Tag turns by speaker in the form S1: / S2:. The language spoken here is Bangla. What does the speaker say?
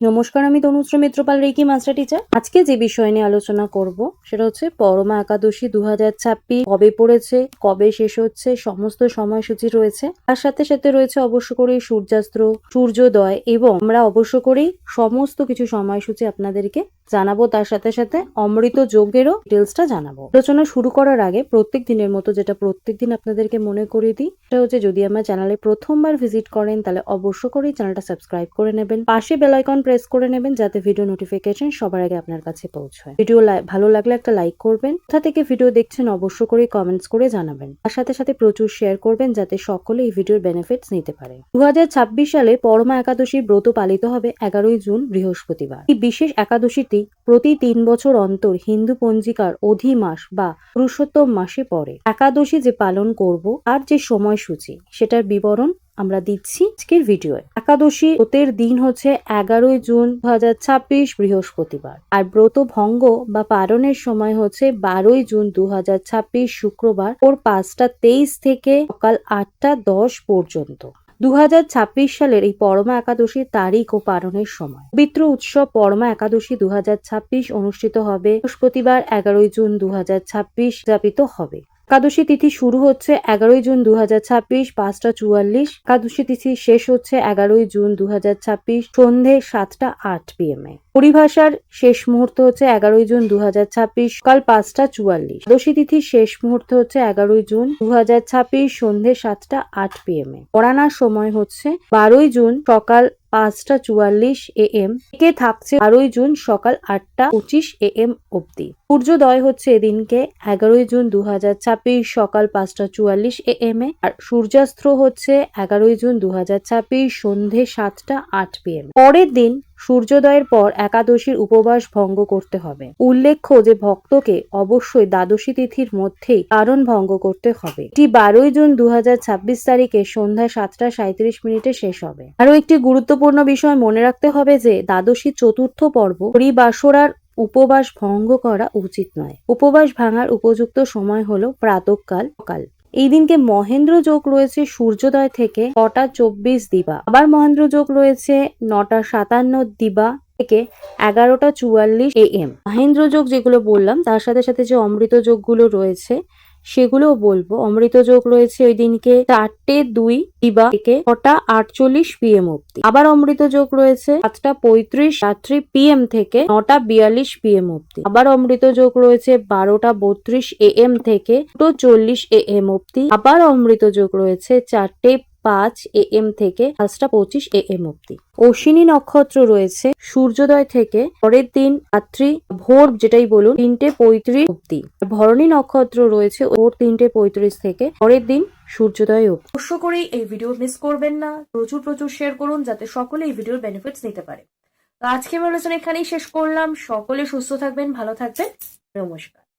S1: নমস্কার, আমি Tanushree Mitrapal, reiki master teacher. আজকে যে বিষয় নিয়ে আলোচনা করব সেটা হচ্ছে পরমা একাদশী 2026 কবে পড়েছে, কবে শেষ হচ্ছে, সমস্ত সময়সূচি রয়েছে। তার সাথে সাথে রয়েছে অবশ্য করে সূর্যাস্ত, সূর্যোদয় এবং আমরা অবশ্য করেই সমস্ত কিছু সময়সূচি আপনাদেরকে জানাবো। তার সাথে সাথে অমৃত যজ্ঞেরও ডিটেলসটা জানাবো। আলোচনা শুরু করার আগে প্রত্যেক দিনের মতো যেটা প্রত্যেক দিন আপনাদেরকে মনে করিয়ে দিই, সেটা হচ্ছে যদি আমার চ্যানেলে প্রথমবার ভিজিট করেন তাহলে অবশ্য করেই চ্যানেলটা সাবস্ক্রাইব করে নেবেন, পাশে বেল আইকন প্রেস করে নেবেন যাতে ভিডিও নোটিফিকেশন সবার আগে আপনার কাছে পৌঁছায়। ভিডিও ভালো লাগলে একটা লাইক করবেন, কোথা থেকে ভিডিও দেখছেন অবশ্য করেই কমেন্টস করে জানাবেন। তার সাথে সাথে প্রচুর শেয়ার করবেন যাতে সকলে এই ভিডিওর বেনিফিটস নিতে পারে। 2026 সালে পরমা একাদশীর ব্রত পালিত হবে 11ই জুন বৃহস্পতিবার। এই বিশেষ একাদশীটি প্রতি 3 বছর অন্তর হিন্দু পঞ্জিকার অধি মাস বা পুরুষোত্তম মাসে পড়ে। একাদশী যে পালন করব আর যে সময়সূচি সেটার বিবরণ আমরা দিচ্ছি আজকের ভিডিওয়ে। একাদশী ব্রতের দিন হচ্ছে 11ই জুন 2026 বৃহস্পতিবার, আর ব্রত ভঙ্গ বা পালনের সময় হচ্ছে 12ই জুন 2026 শুক্রবার ভোর 5টা 23 থেকে সকাল 8টা 10 পর্যন্ত। 2026 সালের এই পরমা একাদশীর তারিখ ও পালনের সময়। পবিত্র উৎসব পরমা একাদশী 2026 অনুষ্ঠিত হবে বৃহস্পতিবার 11ই জুন 2026 উদযাপিত হবে। একাদশী তিথি শুরু হচ্ছে 11ই জুন 2026 5টা 44। একাদশী তিথি শেষ হচ্ছে 11ই জুন 2026 সন্ধে 7টা 8 PM এ। পরিভাষার শেষ মুহূর্ত হচ্ছে 11ই জুন 2026 সকাল 5টা 44। একাদশী তিথির শেষ মুহূর্ত হচ্ছে 11ই জুন 2026 সন্ধে 7টা 8 PM এ। পড়ানোর সময় হচ্ছে 12ই জুন সকাল 5টা 44 AM থেকে থাকছে 12ই জুন সকাল 8টা 25 AM অবধি। সূর্যোদয় হচ্ছে এদিনকে 11ই জুন 2026 সকাল 5টা 44 AM এ, আর সূর্যাস্ত হচ্ছে 11ই জুন 2026 সন্ধে 7টা 8 PM। পরের দিন সূর্যোদয়ের পর একাদশীর উপবাস ভঙ্গ করতে হবে। উল্লেখ্য যে ভক্তকে অবশ্যই দ্বাদশী তিথির মধ্যেই পারণ ভঙ্গ করতে হবে। এটি 12ই জুন 2026 তারিখে সন্ধ্যা 7টা 37 শেষ হবে। আরও একটি গুরুত্বপূর্ণ বিষয় মনে রাখতে হবে যে দ্বাদশী চতুর্থ পর্ব হরিবাসরার উপবাস ভঙ্গ করা উচিত নয়। উপবাস ভাঙার উপযুক্ত সময় হলো প্রাতঃকাল সকাল। এই দিনকে মহেন্দ্র যোগ রয়েছে সূর্যোদয় থেকে 6টা 24 দিবা, আবার মহেন্দ্র যোগ রয়েছে 9টা 57 দিবা থেকে 11টা 44 AM। মহেন্দ্র যোগ যেগুলো বললাম তার সাথে সাথে যে অমৃত যোগগুলো রয়েছে সেগুলোও বলবো। অমৃত যোগ রয়েছে ওই দিনকে 4টে 2 দিবা থেকে 6টা 48 PM অব্দি। আবার অমৃত যোগ রয়েছে 7টা 35 রাত্রি PM থেকে 9টা 42 PM অব্দি। আবার অমৃত যোগ রয়েছে 12টা 32 AM থেকে 2টো 40 AM অব্দি। আবার অমৃত যোগ রয়েছে 4টে 5 AM থেকে 5টা 25 AM অব্দি। অশ্বিনী নক্ষত্র রয়েছে সূর্যোদয় থেকে পরের দিন রাত্রি ভোর যেটাই বলুন 3টে 35 অব্দি। ভরণী নক্ষত্র রয়েছে ভোর 3টে 35 থেকে পরের দিন সূর্যোদয় অব্দি। অবশ্য করেই এই ভিডিও মিস করবেন না, প্রচুর শেয়ার করুন যাতে সকলে এই ভিডিওর বেনিফিটস নিতে পারে। তো আজকে আলোচনা এখানেই শেষ করলাম। সকলে সুস্থ থাকবেন, ভালো থাকবেন। নমস্কার।